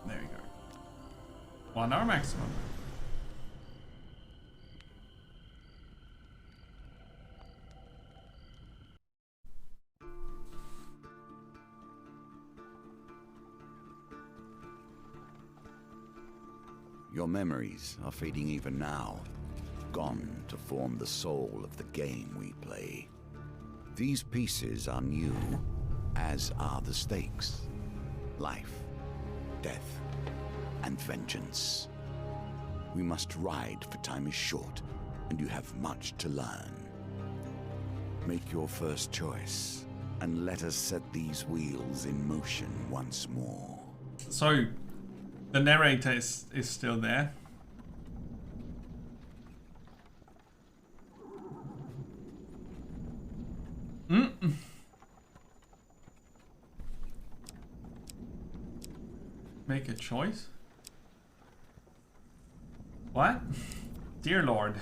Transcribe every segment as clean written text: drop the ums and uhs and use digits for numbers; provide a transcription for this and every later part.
There we go. 1 hour maximum. Your memories are fading even now, gone to form the soul of the game we play. These pieces are new, as are the stakes. Life, death, and vengeance. We must ride, for time is short, and you have much to learn. Make your first choice, and let us set these wheels in motion once more. So, the narrator is still there. Make a choice? What? Dear Lord.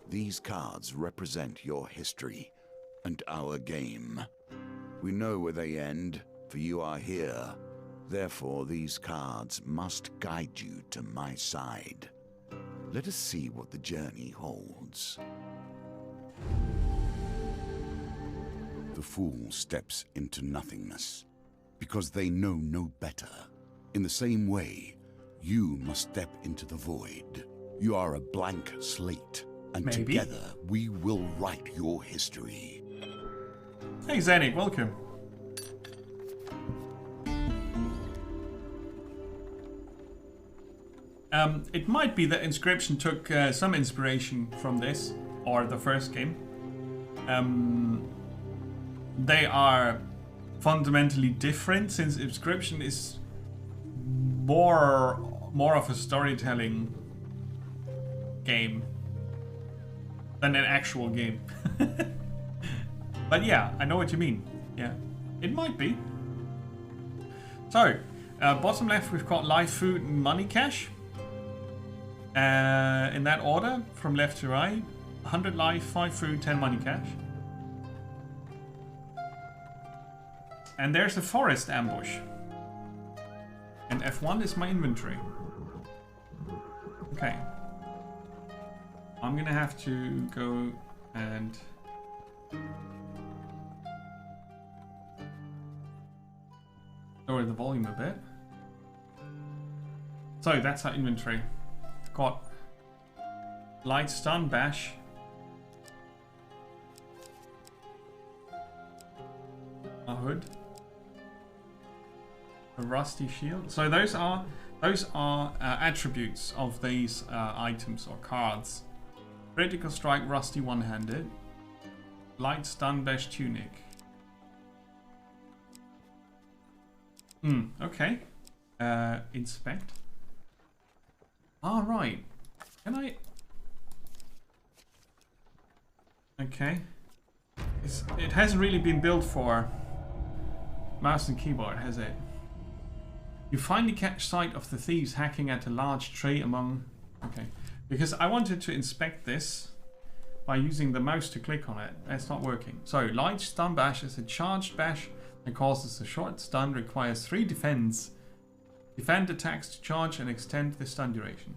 These cards represent your history and our game. We know where they end, for you are here. Therefore, these cards must guide you to my side. Let us see what the journey holds. The fool steps into nothingness, because they know no better. In the same way, you must step into the void. You are a blank slate, and Maybe. together we will write your history. Hey Zanik, welcome. It might be that Inscription took some inspiration from this, or the first game. They are fundamentally different, since Inscription is more of a storytelling game than an actual game. But yeah, I know what you mean. Yeah, it might be. So, bottom left we've got life, food, and money cash. In that order, from left to right. 100 life, 5 food, 10 money cash. And there's a forest ambush. And F1 is my inventory. Okay. I'm gonna have to go and lower the volume a bit. So that's our inventory. Got light stun bash. A hood. A rusty shield. So those are attributes of these items or cards. Critical strike, rusty one-handed. Light stun bash tunic. Okay. Inspect. All right. Can I? Okay. It hasn't really been built for mouse and keyboard, has it? You finally catch sight of the thieves hacking at a large tree among... Okay. Because I wanted to inspect this by using the mouse to click on it. It's not working. So, light stun bash is a charged bash that causes a short stun, requires 3 defense. Defend attacks to charge and extend the stun duration.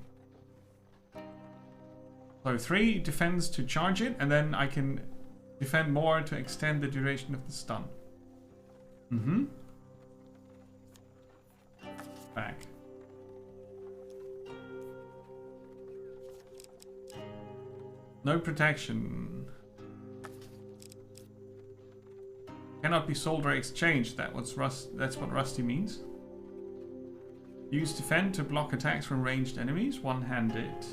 So 3 defense to charge it, and then I can defend more to extend the duration of the stun. Back. No protection. Cannot be sold or exchanged. That's what Rusty means. Use defend to block attacks from ranged enemies, one-handed.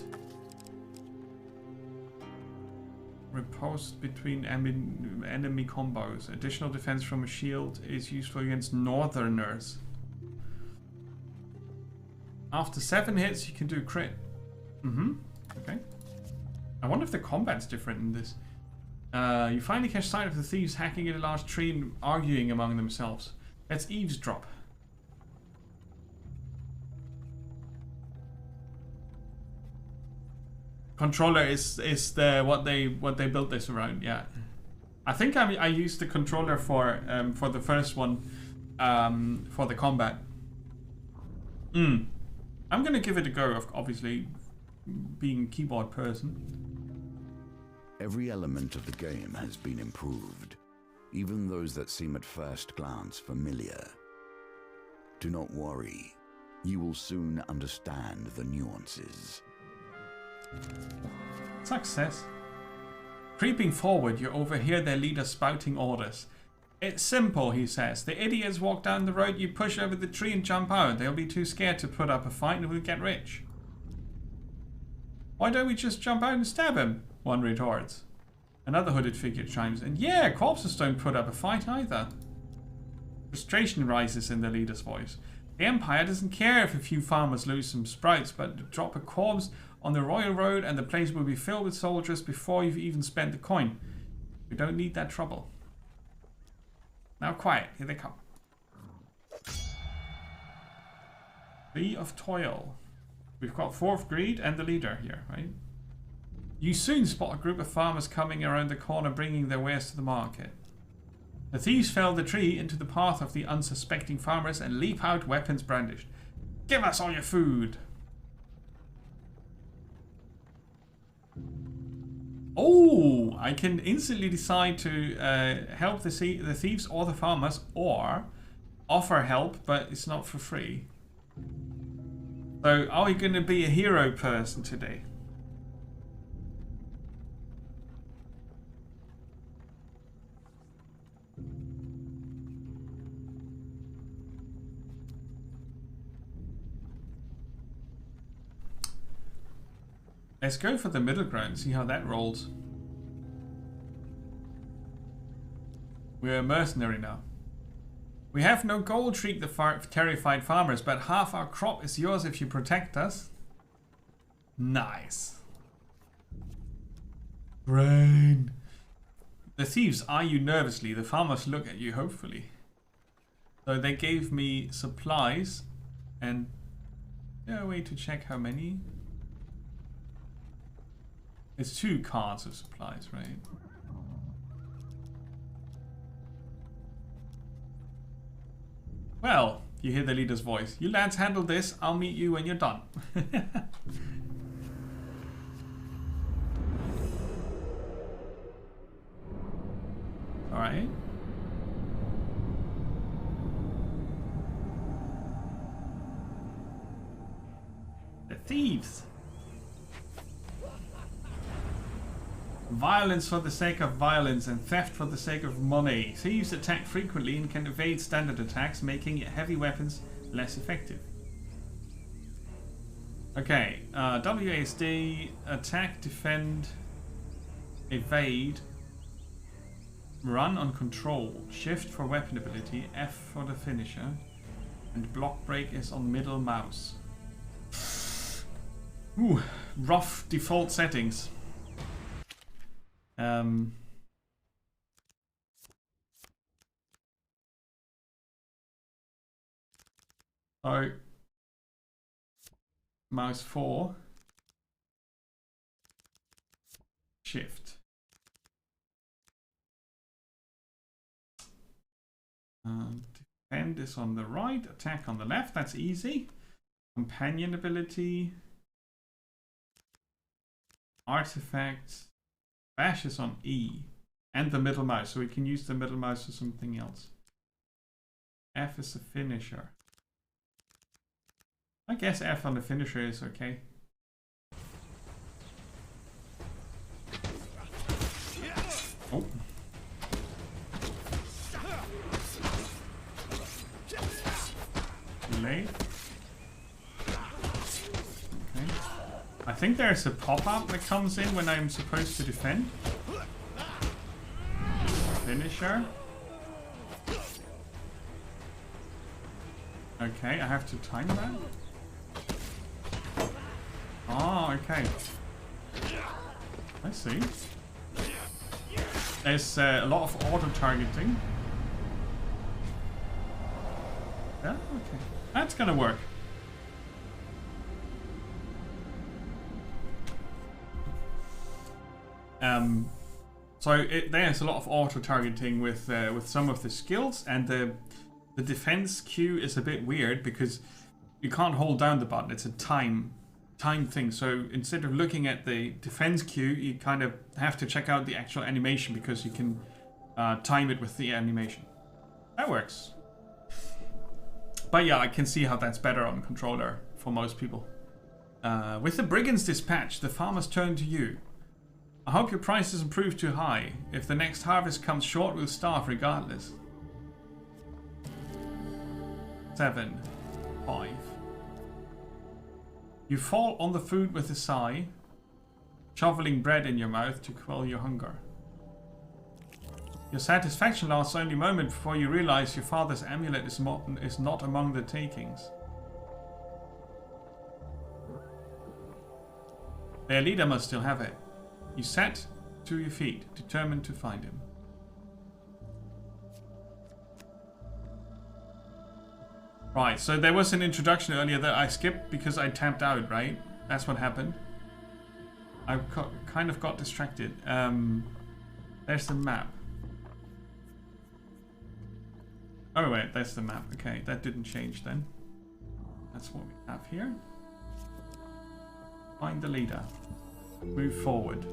Riposte between enemy combos. Additional defense from a shield is useful against northerners. After 7 hits, you can do crit. Okay. I wonder if the combat's different in this. You finally catch sight of the thieves hacking at a large tree and arguing among themselves. Let's eavesdrop. Controller is the what they built this around. Yeah, I think I used the controller for the first one, for the combat. I'm gonna give it a go. Obviously, being a keyboard person. Every element of the game has been improved, even those that seem at first glance familiar. Do not worry, you will soon understand the nuances. Success. Creeping forward, you overhear their leader spouting orders. It's simple, he says. The idiots walk down the road, you push over the tree and jump out. They'll be too scared to put up a fight and we'll get rich. Why don't we just jump out and stab him? One retorts. Another hooded figure chimes in. Yeah, corpses don't put up a fight either. Frustration rises in the leader's voice. The Empire doesn't care if a few farmers lose some sprites, but drop a corpse on the royal road and the place will be filled with soldiers before you've even spent the coin. We don't need that trouble. Now quiet, here they come. Tree of Toil. We've got 4th Greed and the leader here, right? You soon spot a group of farmers coming around the corner bringing their wares to the market. The thieves fell the tree into the path of the unsuspecting farmers and leap out, weapons brandished. Give us all your food! Oh, I can instantly decide to help the thieves or the farmers, or offer help, but it's not for free. So, are we going to be a hero person today? Let's go for the middle ground, see how that rolls. We're a mercenary now. We have no gold, shriek the terrified farmers, but half our crop is yours if you protect us. Nice. Brain. The thieves eye you nervously, the farmers look at you hopefully. So they gave me supplies and a way to check how many. It's 2 cards of supplies, right? Well, you hear the leader's voice. You lads handle this, I'll meet you when you're done. Alright. The thieves. Violence for the sake of violence and theft for the sake of money. Thieves attack frequently and can evade standard attacks, making heavy weapons less effective. Okay, WASD, attack, defend, evade, run on control, shift for weapon ability, F for the finisher, and block break is on middle mouse. Ooh, rough default settings. So mouse 4, shift. Defend is on the right, attack on the left, that's easy. Companion ability, artifacts. Bash is on E and the middle mouse, so we can use the middle mouse for something else. F is the finisher. I guess F on the finisher is okay. Oh. Delay. Okay. I think there's a pop-up that comes in when I'm supposed to defend. Finisher. Okay, I have to time that. Oh, okay. I see. There's a lot of auto-targeting. Yeah, okay. That's gonna work. So there's a lot of auto-targeting with some of the skills, and the defense queue is a bit weird because you can't hold down the button. It's a time thing. So instead of looking at the defense queue, you kind of have to check out the actual animation because you can time it with the animation. That works. But yeah, I can see how that's better on controller for most people. With the Brigand's Dispatch, the farmers turn to you. I hope your price doesn't prove too high. If the next harvest comes short, we'll starve regardless. 7, 5. You fall on the food with a sigh, shoveling bread in your mouth to quell your hunger. Your satisfaction lasts only a moment before you realize your father's amulet is not among the takings. Their leader must still have it. You sat to your feet, determined to find him. Right, so there was an introduction earlier that I skipped because I tapped out, right? That's what happened. I kind of got distracted. There's the map. Oh wait, that's the map. Okay, that didn't change then. That's what we have here. Find the leader. Move forward.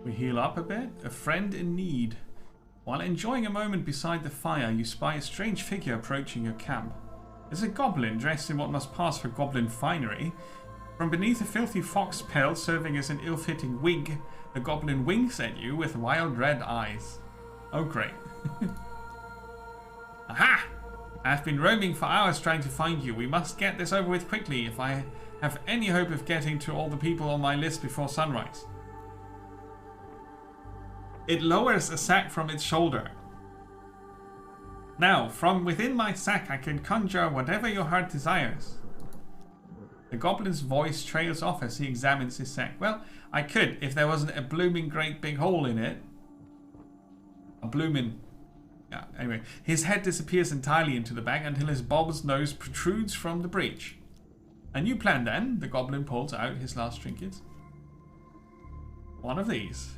We heal up a bit. A friend in need. While enjoying a moment beside the fire, you spy a strange figure approaching your camp. It's a goblin dressed in what must pass for goblin finery. From beneath a filthy fox pelt serving as an ill-fitting wig, the goblin winks at you with wild red eyes. Oh great. Aha! I've been roaming for hours trying to find you. We must get this over with quickly if I have any hope of getting to all the people on my list before sunrise. It lowers a sack from its shoulder. Now, from within my sack I can conjure whatever your heart desires. The goblin's voice trails off as he examines his sack. Well, I could if there wasn't a blooming great big hole in it. A blooming... Yeah, anyway. His head disappears entirely into the bag until his bulbous nose protrudes from the breach. A new plan then. The goblin pulls out his last trinkets. One of these.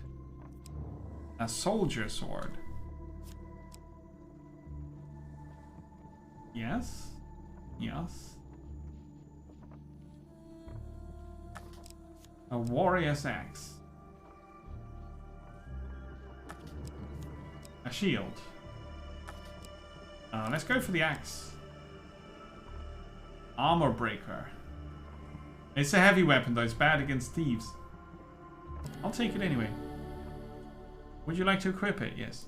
A soldier sword. Yes. Yes. A warrior's axe. A shield. Let's go for the axe. Armor breaker. It's a heavy weapon though. It's bad against thieves. I'll take it anyway. Would you like to equip it? Yes.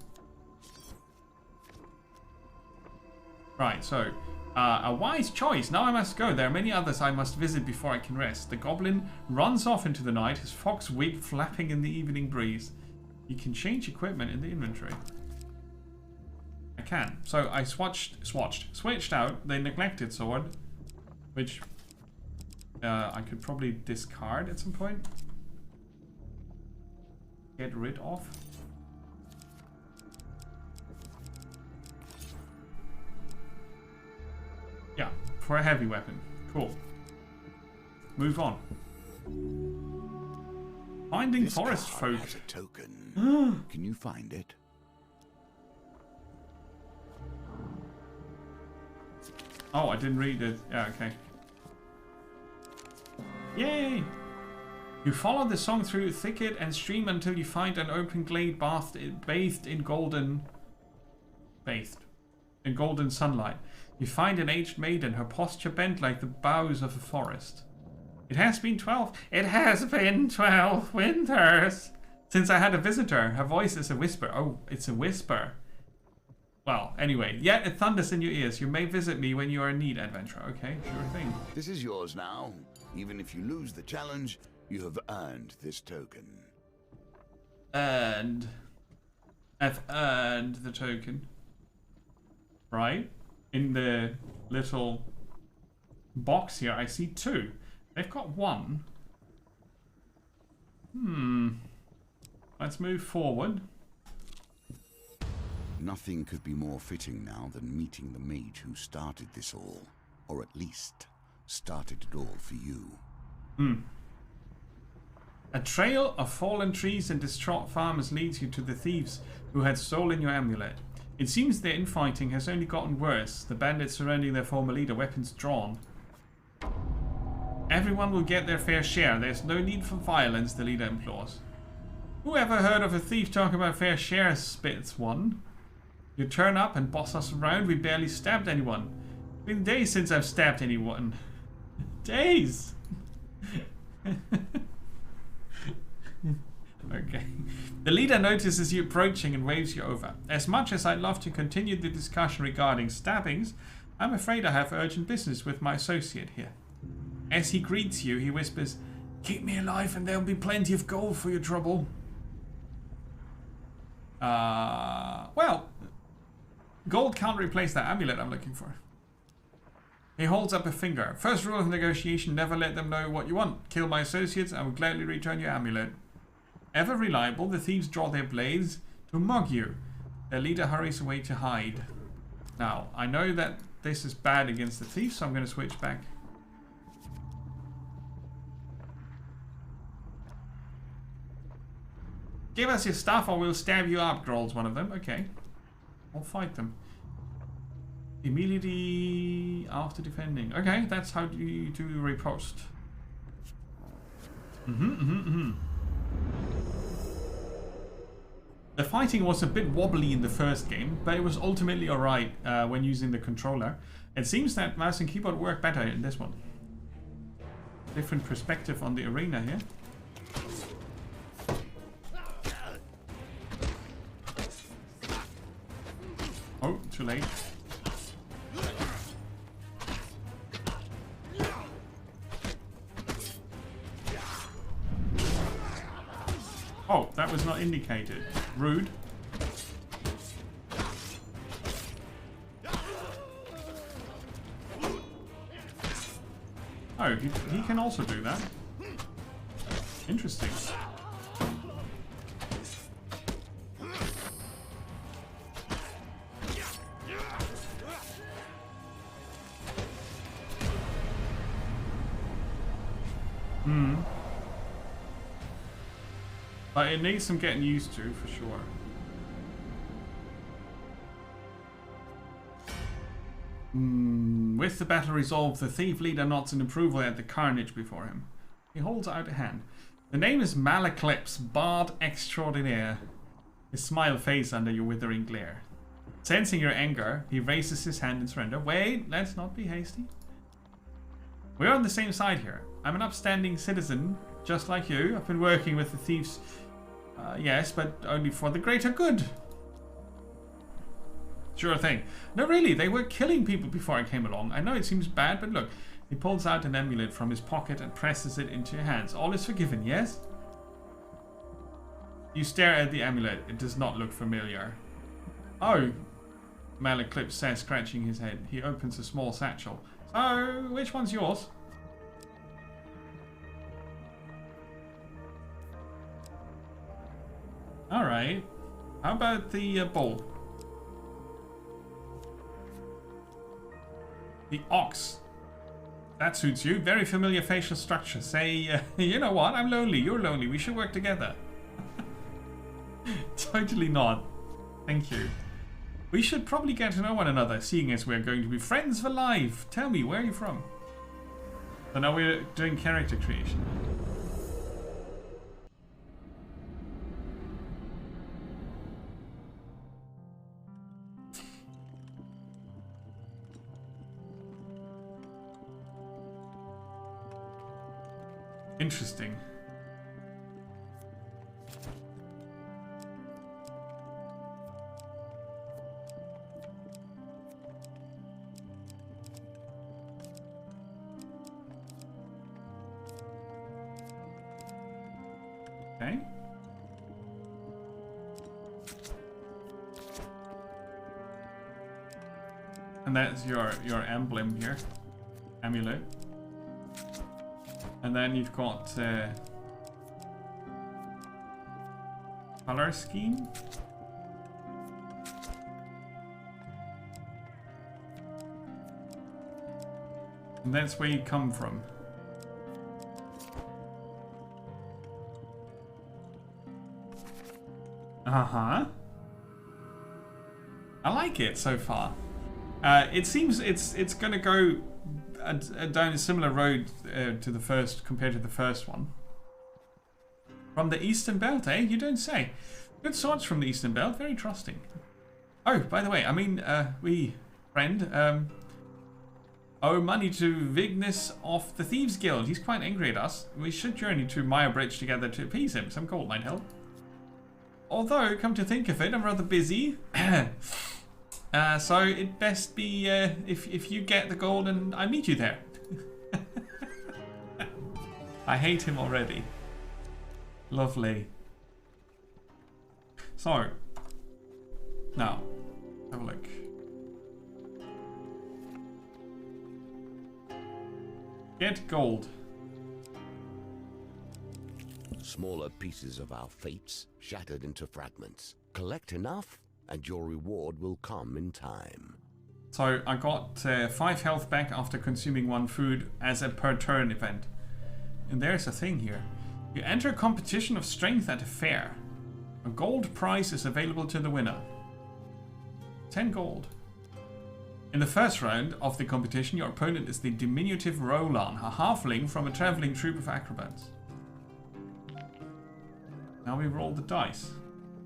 Right, so a wise choice. Now I must go. There are many others I must visit before I can rest. The goblin runs off into the night, his fox wig flapping in the evening breeze. You can change equipment in the inventory. I can. So I switched out the neglected sword, which I could probably discard at some point. Get rid of. Yeah, for a heavy weapon. Cool. Move on. Finding This forest card folk. has a token. Can you find it? Oh, I didn't read it. Yeah, okay. Yay! You follow the song through thicket and stream until you find an open glade bathed in golden sunlight. You find an aged maiden, her posture bent like the boughs of a forest. It has been 12 winters since I had a visitor. Her voice is a whisper. Oh, it's a whisper. Well, anyway, yet it thunders in your ears. You may visit me when you are in need, adventurer. Okay, sure thing. This is yours now. Even if you lose the challenge, you have earned this token. And I've earned the token. Right? In the little box here, I see 2. They've got 1. Let's move forward. Nothing could be more fitting now than meeting the mage who started this all. Or at least, started it all for you. A trail of fallen trees and distraught farmers leads you to the thieves who had stolen your amulet. It seems their infighting has only gotten worse, the bandits surrounding their former leader, weapons drawn. Everyone will get their fair share. There's no need for violence, the leader implores. Who ever heard of a thief talk about fair share, spits one. You turn up and boss us around. We barely stabbed anyone. It's been days since I've stabbed anyone. Days! Okay. The leader notices you approaching and waves you over. As much as I'd love to continue the discussion regarding stabbings, I'm afraid I have urgent business with my associate here. As he greets you, he whispers, "Keep me alive and there'll be plenty of gold for your trouble." Well, gold can't replace that amulet I'm looking for. He holds up a finger. First rule of negotiation, never let them know what you want. Kill my associates, I will gladly return your amulet. Ever reliable, the thieves draw their blades to mug you. Their leader hurries away to hide. Now, I know that this is bad against the thieves, so I'm going to switch back. Give us your stuff or we'll stab you up, growls one of them. Okay. I'll fight them. Immediately after defending. Okay, that's how you do riposte. The fighting was a bit wobbly in the first game, but it was ultimately alright when using the controller. It seems that mouse and keyboard work better in this one. Different perspective on the arena here. Oh, too late. Oh, that was not indicated. Rude. Oh, he can also do that. Interesting. But it needs some getting used to, for sure. With the battle resolved, the thief leader nods in approval at the carnage before him. He holds out a hand. The name is Malaclips, Bard Extraordinaire. His smile fades under your withering glare. Sensing your anger, he raises his hand in surrender. Wait, let's not be hasty. We're on the same side here. I'm an upstanding citizen, just like you. I've been working with the thieves. Yes, but only for the greater good. Sure thing. No, really, they were killing people before I came along. I know it seems bad, but look. He pulls out an amulet from his pocket and presses it into your hands. All is forgiven, yes? You stare at the amulet. It does not look familiar. Oh, Malaclips says, scratching his head. He opens a small satchel. So, which one's yours? Alright. How about the bull? The ox. That suits you. Very familiar facial structure. Say, you know what? I'm lonely. You're lonely. We should work together. Totally not. Thank you. We should probably get to know one another, seeing as we're going to be friends for life. Tell me, where are you from? So now we're doing character creation. Interesting. Okay. And that's your emblem here. Amulet. And then you've got color scheme. And that's where you come from. Uh-huh. I like it so far. It seems it's gonna go down a similar road to the first, compared to the first one. From the Eastern Belt, eh? You don't say. Good swords from the Eastern Belt, very trusting. Oh, by the way, I mean, we, friend, owe money to Vignus of the Thieves Guild. He's quite angry at us. We should journey to Mire Bridge together to appease him. Some gold might help. Although, come to think of it, I'm rather busy. So it best be if you get the gold and I meet you there. I hate him already. Lovely. So, now, have a look. Get gold. Smaller pieces of our fates shattered into fragments. Collect enough, and your reward will come in time. So I got 5 health back after consuming 1 food as a per turn event. And there's a thing here. You enter a competition of strength at a fair. A gold prize is available to the winner. 10 gold. In the first round of the competition, your opponent is the diminutive Roland, a halfling from a traveling troupe of acrobats. Now we roll the dice.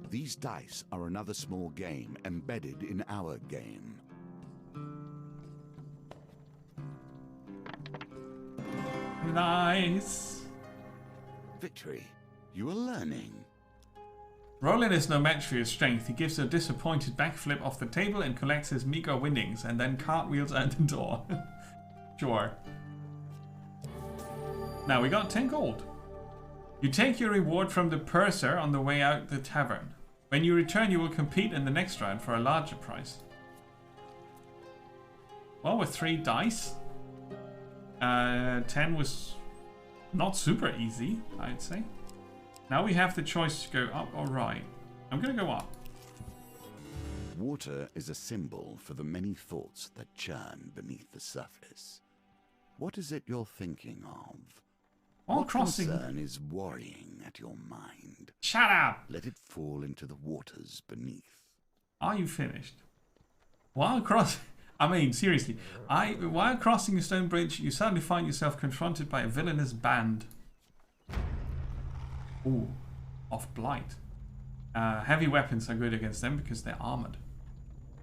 These dice are another small game embedded in our game. Nice. Victory. You are learning. Roland is no match for your strength. He gives a disappointed backflip off the table and collects his meager winnings and then cartwheels out the door. Sure. Now we got 10 gold. You take your reward from the purser on the way out the tavern. When you return, you will compete in the next round for a larger prize. Well, with 3 dice, 10 was not super easy, I'd say. Now we have the choice to go up or right. I'm going to go up. Water is a symbol for the many thoughts that churn beneath the surface. What is it you're thinking of? While What crossing... concern is worrying at your mind? Shut up! Let it fall into the waters beneath. Are you finished? While crossing... I mean, seriously. While crossing a stone bridge, you suddenly find yourself confronted by a villainous band. Ooh, of Blight. Heavy weapons are good against them because they're armored.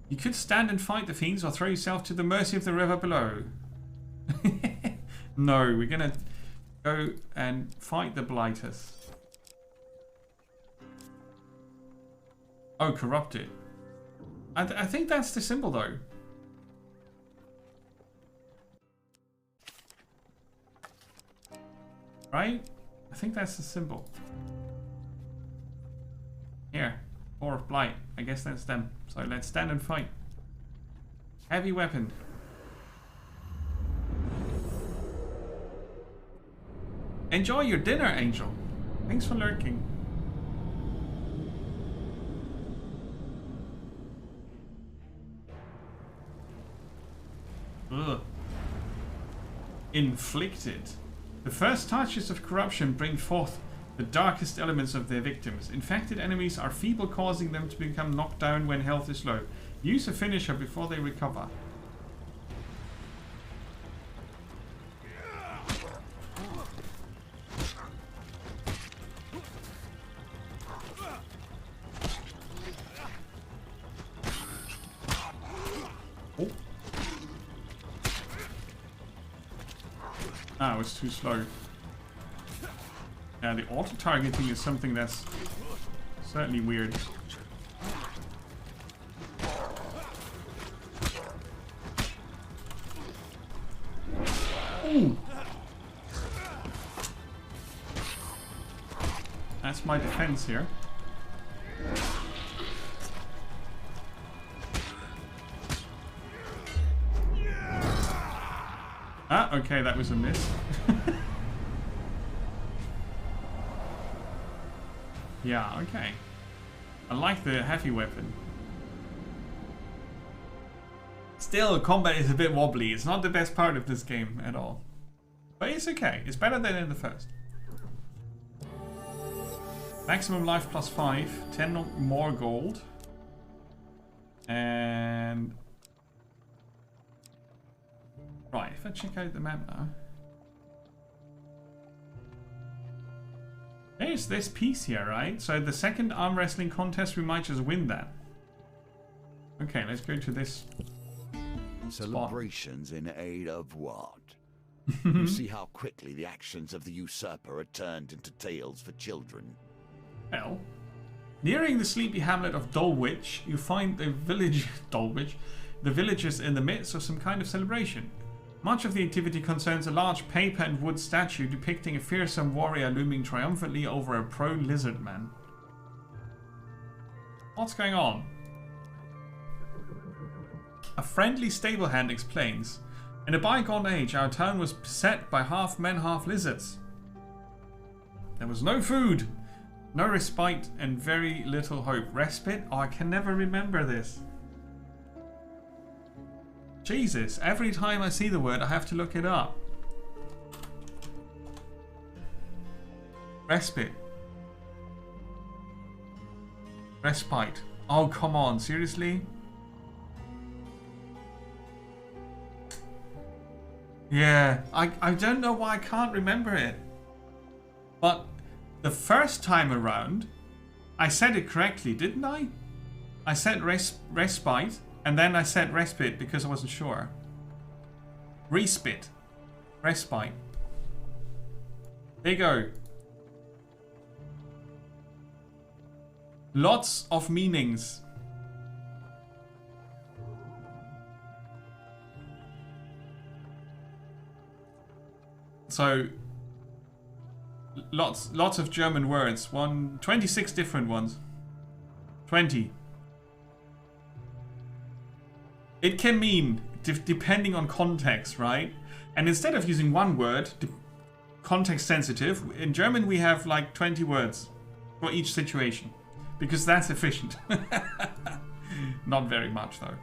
You could stand and fight the fiends or throw yourself to the mercy of the river below. No, we're gonna go and fight the Blighters. Oh, corrupted. I think that's the symbol though. Right? I think that's the symbol. Here, 4 of Blight. I guess that's them. So let's stand and fight. Heavy weapon. Enjoy your dinner, Angel. Thanks for lurking. Ugh. Inflicted. The first touches of corruption bring forth the darkest elements of their victims. Infected enemies are feeble, causing them to become knocked down when health is low. Use a finisher before they recover. Oh. Ah, it was too slow. Yeah, the auto-targeting is something that's certainly weird. Ooh. That's my defense here. Ah, okay, that was a miss. Yeah, okay. I like the heavy weapon. Still, combat is a bit wobbly. It's not the best part of this game at all. But it's okay. It's better than in the first. Maximum life plus 5. 10 more gold. And... Right, if I check out the map now. There's this piece here, right? So the second arm wrestling contest, we might just win that. Okay, let's go to this Celebrations in aid of what? You see how quickly the actions of the usurper are turned into tales for children. Well, nearing the sleepy hamlet of Dulwich, you find the village Dulwich, the villagers in the midst of some kind of celebration. Much of the activity concerns a large paper and wood statue depicting a fearsome warrior looming triumphantly over a prone lizard man. What's going on? A friendly stable hand explains, in a bygone age our town was beset by half men, half lizards. There was no food, no respite, and very little hope. Respite? Oh, I can never remember this. Jesus, every time I see the word I have to look it up. Respite. Respite. Oh, come on, seriously? Yeah, I don't know why I can't remember it. But the first time around, I said it correctly, didn't I? I said respite, and then I said respite because I wasn't sure. Respite. Respite. There you go. Lots of meanings. So, lots of German words. 26 different ones. 20. It can mean, depending on context, right? And instead of using one word, context sensitive, in German we have like 20 words for each situation. Because that's efficient. Not very much though.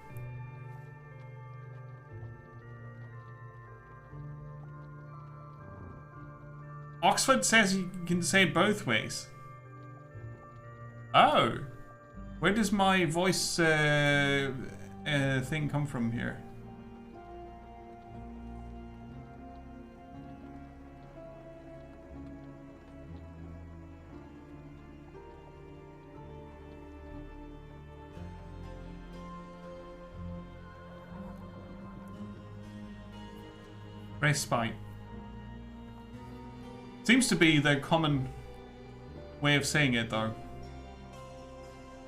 Oxford says you can say it both ways. Oh. Where does my voice thing come from here? Respite. Seems to be the common way of saying it, though.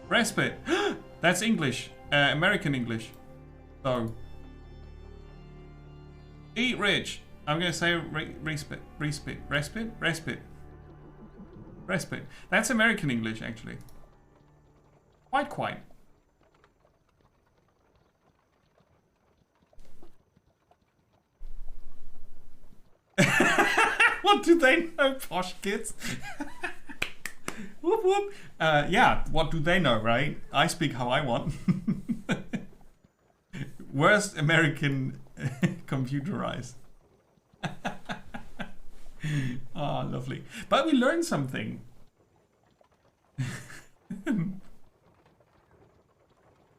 Respite. That's English. American English. So. Eat rich. I'm going to say respite. Respite. Respite. Respite. Respite. That's American English, actually. Quite. What do they know, posh kids? Whoop whoop. Yeah, what do they know, right? I speak how I want. Worst American computerized. Ah, lovely. But we learned something.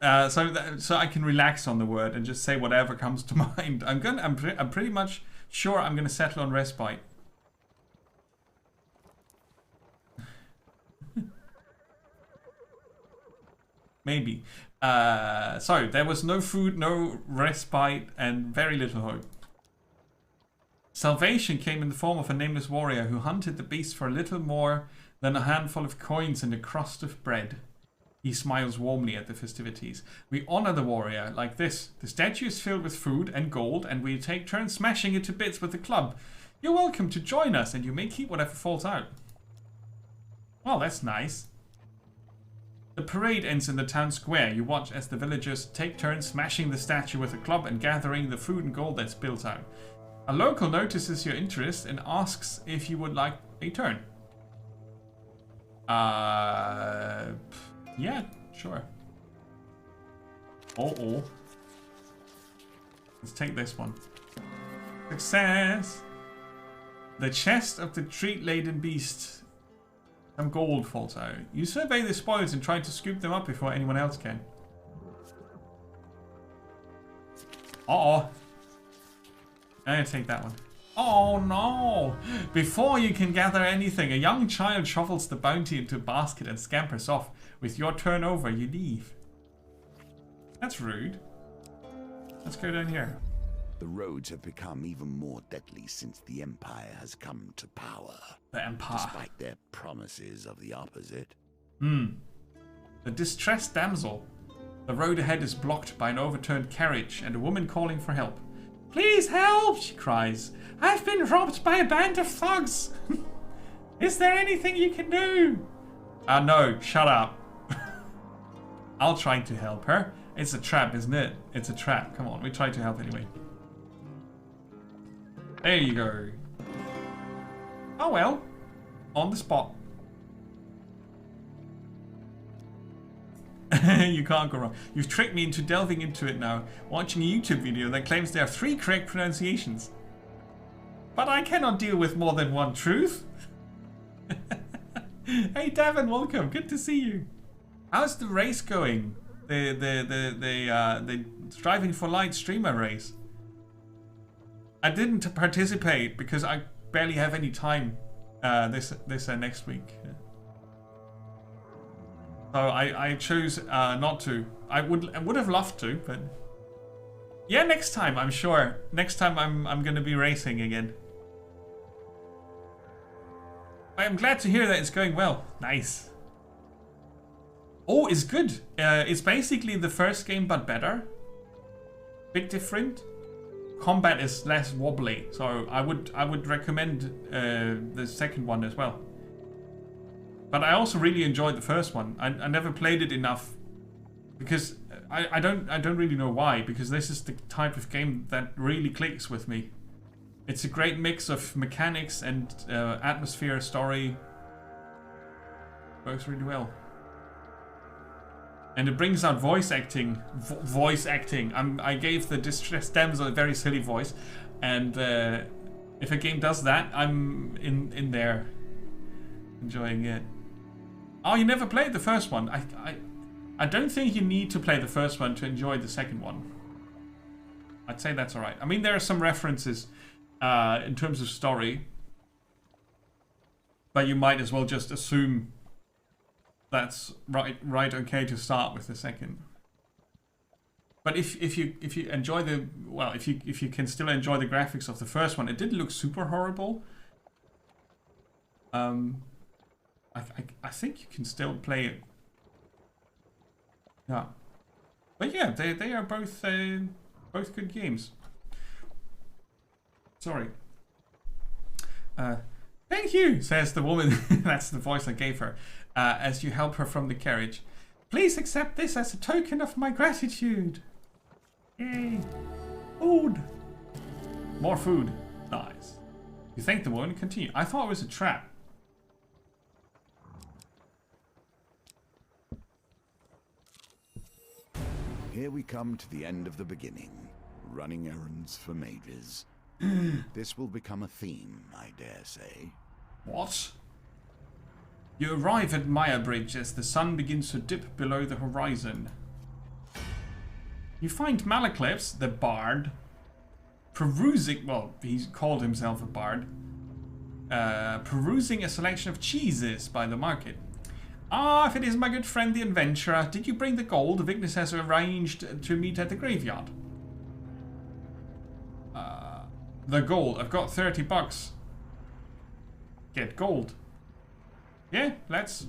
So I can relax on the word and just say whatever comes to mind. I'm pretty much sure I'm gonna settle on respite. Maybe. So there was no food, no respite, and very little hope. Salvation came in the form of a nameless warrior who hunted the beast for a little more than a handful of coins and a crust of bread. He smiles warmly at the festivities. We honor the warrior like this. The statue is filled with food and gold, and we take turns smashing it to bits with the club. You're welcome to join us, and you may keep whatever falls out. Well, that's nice. The parade ends in the town square. You watch as the villagers take turns smashing the statue with a club and gathering the food and gold that's built out. A local notices your interest and asks if you would like a turn. Yeah, sure. Oh. Let's take this one. Success! The chest of the treat-laden beast Some gold falls out. You survey the spoils and try to scoop them up before anyone else can. Uh-oh. I'm gonna take that one. Oh no! Before you can gather anything, a young child shovels the bounty into a basket and scampers off. With your turn over, you leave. That's rude. Let's go down here. The roads have become even more deadly since the Empire has come to power. The Empire. Despite their promises of the opposite. The distressed damsel. The road ahead is blocked by an overturned carriage and a woman calling for help. Please help, she cries. I've been robbed by a band of thugs. Is there anything you can do? No, shut up. I'll try to help her. It's a trap, isn't it? It's a trap. Come on, we try to help anyway. There you go. Oh well. On the spot. You can't go wrong. You've tricked me into delving into it now, watching a YouTube video that claims there are 3 correct pronunciations. But I cannot deal with more than one truth. Hey Davin, welcome. Good to see you. How's the race going? The Striving for Light streamer race. I didn't participate because I barely have any time this next week. So I chose not to. I would have loved to, but yeah, next time I'm sure. Next time I'm gonna be racing again. I'm glad to hear that it's going well. Nice. Oh, it's good. It's basically the first game but better. Bit different. Combat is less wobbly, so I would recommend the second one as well. But I also really enjoyed the first one. I never played it enough because I don't really know why, because this is the type of game that really clicks with me. It's a great mix of mechanics and atmosphere, story. Works really well. And it brings out voice acting. Voice acting. I gave the distressed damsel a very silly voice, and if a game does that, I'm in there enjoying it. Oh, you never played the first one. I don't think you need to play the first one to enjoy the second one. I'd say that's alright. I mean, there are some references in terms of story, but you might as well just assume that's right okay to start with the second. But if you enjoy the, well, if you can still enjoy the graphics of the first one, it didn't look super horrible. I think you can still play it. Yeah, but yeah, they are both good games. Sorry. Thank you, says the woman. That's the voice I gave her. As you help her from the carriage. Please accept this as a token of my gratitude. Yay. Food. More food. Nice. You thank the woman and continue. I thought it was a trap. Here we come to the end of the beginning. Running errands for mages. This will become a theme, I dare say. What? You arrive at Meyrbridge as the sun begins to dip below the horizon. You find Malaclips, the bard, perusing, well, he called himself a bard, perusing a selection of cheeses by the market. Ah, if it is my good friend the adventurer, did you bring the gold Vignis has arranged to meet at the graveyard? The gold, I've got 30 bucks. Get gold. Yeah, let's.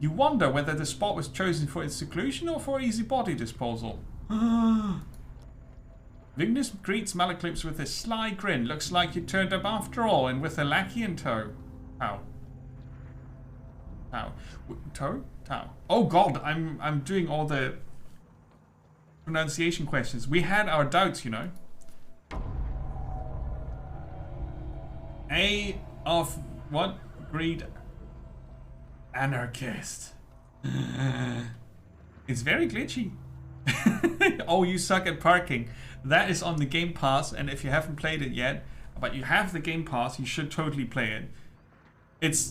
You wonder whether the spot was chosen for its seclusion or for easy body disposal. Vignis greets Malaclips with a sly grin. Looks like you turned up after all, and with a lackey in tow. How? How? Tow? How? Oh God, I'm doing all the pronunciation questions. We had our doubts, you know. A of what? Greed. Anarchist. It's very glitchy. Oh, you suck at parking. That is on the Game Pass, and if you haven't played it yet, but you have the Game Pass, you should totally play it.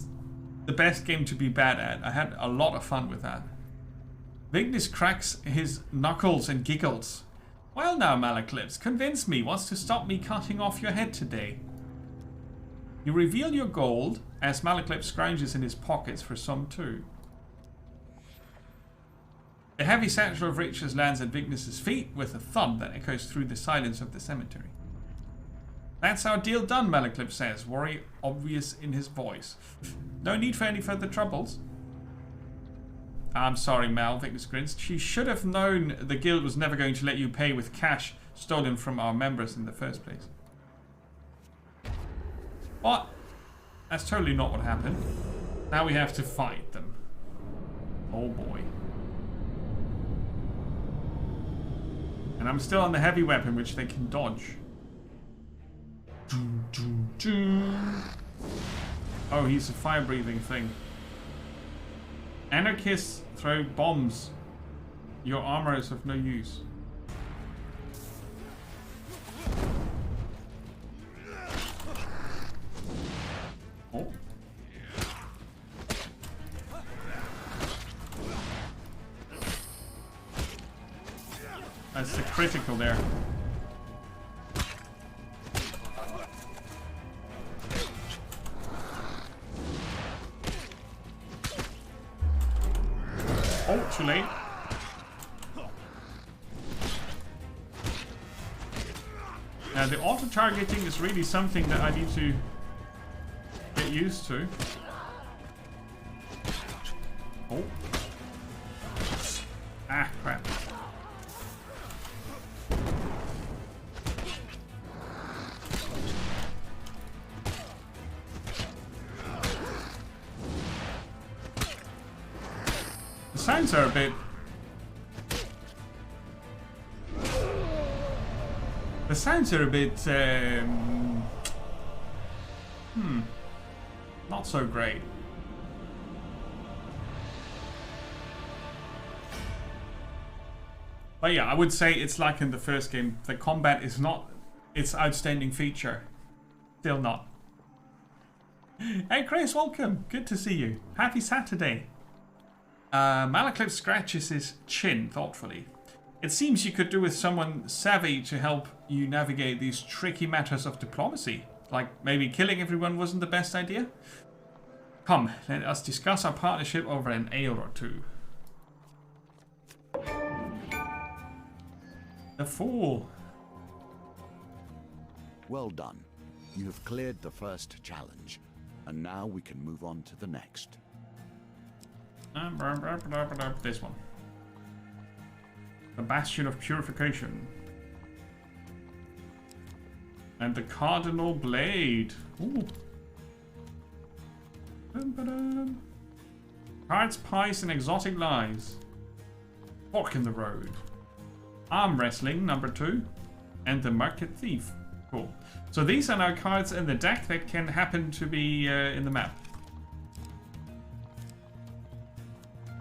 the best game to be bad at. I had a lot of fun with that. Vignis cracks his knuckles and giggles. Well now, Malaclips, convince me. What's to stop me cutting off your head today? You reveal your gold as Malaclips scrounges in his pockets for some too. A heavy satchel of riches lands at Vignis's feet with a thump that echoes through the silence of the cemetery. That's our deal done, Malaclips says, worry obvious in his voice. No need for any further troubles. I'm sorry, Mal, Vignis grins. She should have known the guild was never going to let you pay with cash stolen from our members in the first place. What? That's totally not what happened. Now we have to fight them. Oh boy. And I'm still on the heavy weapon, which they can dodge. Oh, he's a fire-breathing thing. Anarchists throw bombs. Your armor is of no use. Oh. That's the critical there. Oh, too late. Now the auto-targeting is really something that I need to get used to. Oh. Ah, crap. The sounds are a bit... The sounds are a bit... not so great. But yeah, I would say it's like in the first game. The combat is not its outstanding feature. Still not. Hey Chris, welcome. Good to see you. Happy Saturday. Malaclips scratches his chin thoughtfully. It seems you could do with someone savvy to help you navigate these tricky matters of diplomacy. Like maybe killing everyone wasn't the best idea? Come, let us discuss our partnership over an ale or two. The Fool. Well done. You have cleared the first challenge, and now we can move on to the next. This one. The Bastion of Purification. And the Cardinal Blade. Ooh. Cards, pies, and exotic lies. Fork in the road. Arm wrestling, number 2. And the Market Thief. Cool. So these are now cards in the deck that can happen to be in the map.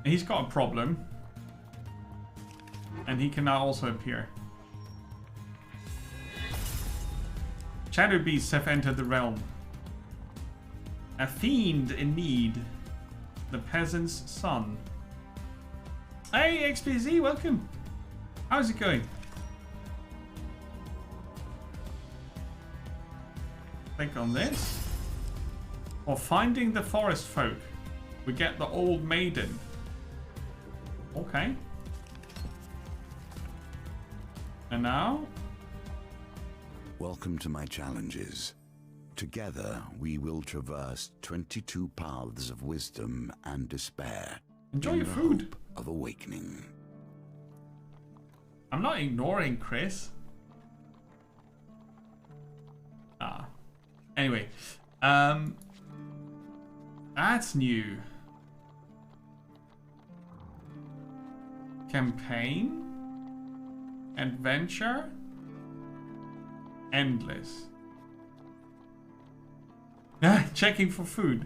He's got a problem. And he can now also appear. Shadow beasts have entered the realm. A fiend in need. The peasant's son. Hey XPZ, welcome. How's it going? Click on this. For finding the forest folk, we get the old maiden. Okay. And now? Welcome to my challenges. Together, we will traverse 22 paths of wisdom and despair. Enjoy in your the food. hope of awakening. I'm not ignoring Chris. Ah. Anyway. That's new. Campaign. Adventure. Endless. Checking for food.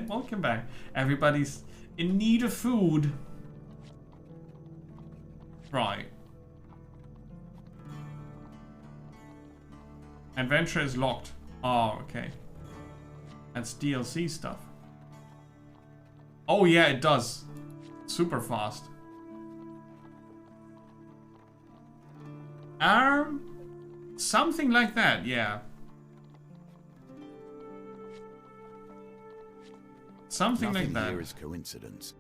Welcome back. Everybody's in need of food. Right. Adventure is locked. Oh, okay. That's DLC stuff. Oh yeah, it does. Super fast. Something like that, yeah. Something Nothing like that. here is coincidence.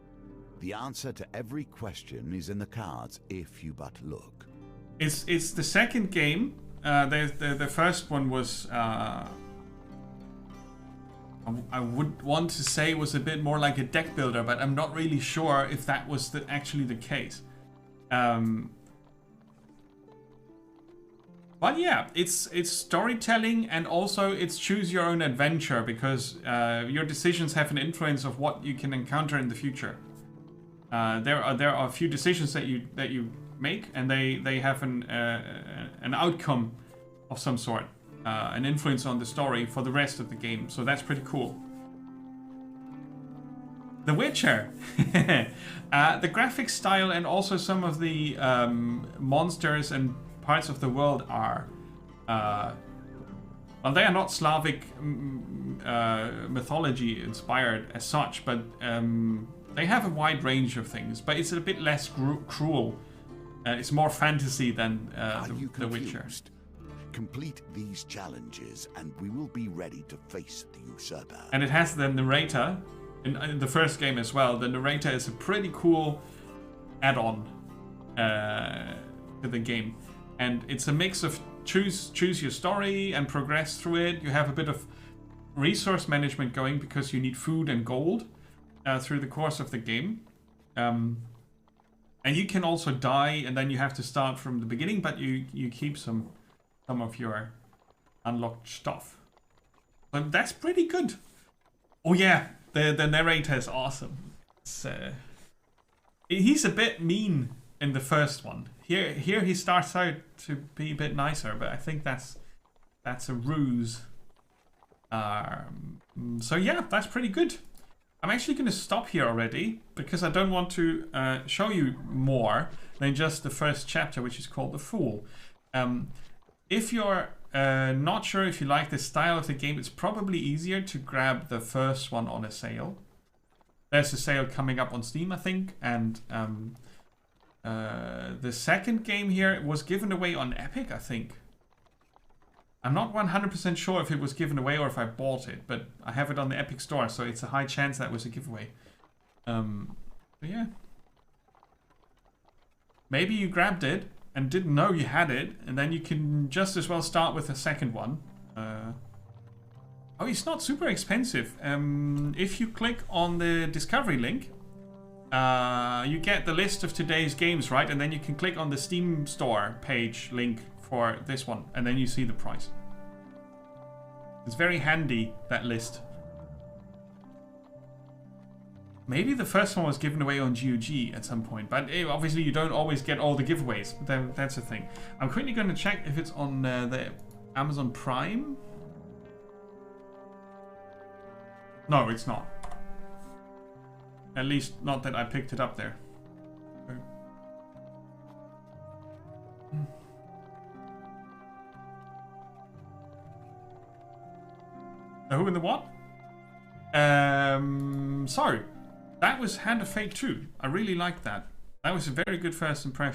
The answer to every question is in the cards if you but look. It's the second game. The first one was I would want to say was a bit more like a deck builder, but I'm not really sure if that was actually the case. But yeah, it's storytelling, and also it's choose your own adventure, because your decisions have an influence of what you can encounter in the future. There are a few decisions that you make, and they have an outcome of some sort, an influence on the story for the rest of the game. So that's pretty cool. The Witcher. The graphic style and also some of the monsters and parts of the world are well, they are not Slavic mythology inspired as such, but they have a wide range of things, but it's a bit less cruel. It's more fantasy than the Witcher. Complete these challenges and we will be ready to face the usurper. And it has the narrator in the first game as well. The narrator is a pretty cool add-on to the game. And it's a mix of choose your story and progress through it. You have a bit of resource management going because you need food and gold through the course of the game. And you can also die, and then you have to start from the beginning, but you keep some of your unlocked stuff. But that's pretty good. Oh yeah, the narrator is awesome. He's a bit mean in the first one. Here he starts out to be a bit nicer, but I think that's a ruse. So yeah, that's pretty good. I'm actually going to stop here already because I don't want to show you more than just the first chapter, which is called The Fool. If you're not sure if you like the style of the game, it's probably easier to grab the first one on a sale. There's a sale coming up on Steam, I think, and the second game here was given away on Epic, I think. I'm not 100% sure if it was given away or if I bought it, but I have it on the Epic Store, so it's a high chance that was a giveaway. But yeah. Maybe you grabbed it and didn't know you had it, and then you can just as well start with the second one. Oh, it's not super expensive. If you click on the Discovery link, you get the list of today's games, right? And then you can click on the Steam Store page link for this one, and then you see the price. It's very handy, that list. Maybe the first one was given away on GOG at some point, but obviously you don't always get all the giveaways. That's the thing. I'm quickly going to check if it's on the Amazon Prime. No, it's not. At least not that I picked it up there. The who and the what? Sorry. That was Hand of Fate 2. I really liked that. That was a very good first impression.